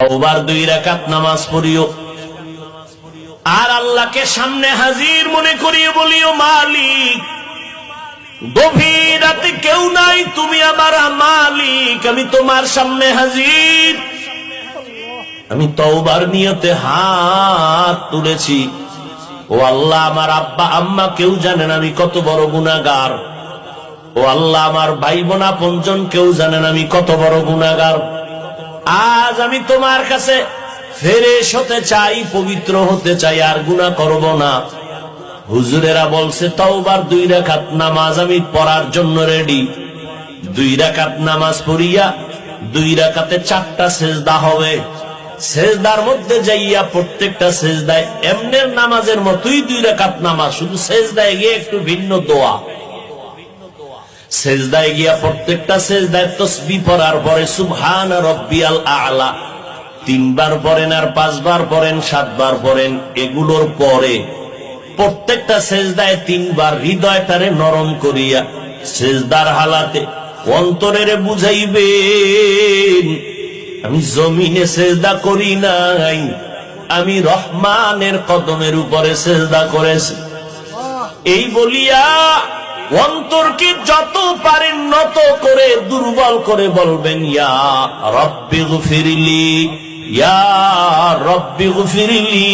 তওবার 2 রাকাত নামাজ পড়িও আর আল্লাহকে সামনে হাজির মনে করিয়ে বলিও, মালিক গভীর রাতে কেউ নাই, তুমি আমার মালিক, আমি তোমার সামনে হাজির। আমি তওবার নিয়তে হাত তুলেছি। ও আল্লাহ, আমার আব্বা আম্মা কেউ জানেন আমি কত বড় গুনাহগার। ও আল্লাহ, আমার ভাই বোন আপনজন কেউ জানেন আমি কত বড় গুনাহগার। আজ আমি তোমার কাছে ফেরেশ হতে চাই, পবিত্র হতে চাই, আর গুনাহ করব না। হুজুরেরা বলছে তওবার 2 রাকাত নামাজ আমি পড়ার জন্য রেডি। 2 রাকাত নামাজ পড়িয়া 2 রাকাতে 4টা সেজদা হবে। সেজদার মধ্যে যাইয়া প্রত্যেকটা সেজদায় এমনের নামাজের মতোই 2 রাকাত নামাজ, শুধু সেজদায় গিয়ে একটু ভিন্ন দোয়া। সেজদায় গিয়া প্রত্যেকটা সেজদায় তাসবিহ পড়ার পরে সুবহান রাব্বিয়াল আ'লা 3 বার পড়েন, আর 5 বার পড়েন, 7 বার পড়েন। এগুলোর পরে প্রত্যেকটা সেজদায় 3 বার হৃদয়টারে নরম করিয়া সেজদার হালাতে অন্তরেরে বুঝাইবেন, আমি জমিনে সেজদা করি নাই, আমি রহমানের কদমের উপরে সেজদা করেছি। এই বলিয়া অন্তরকে যত পারেন নত করে দুর্বল করে বলবেন, ইয়া রব্বি গফিরলি, ইয়া রব্বি গফিরলি।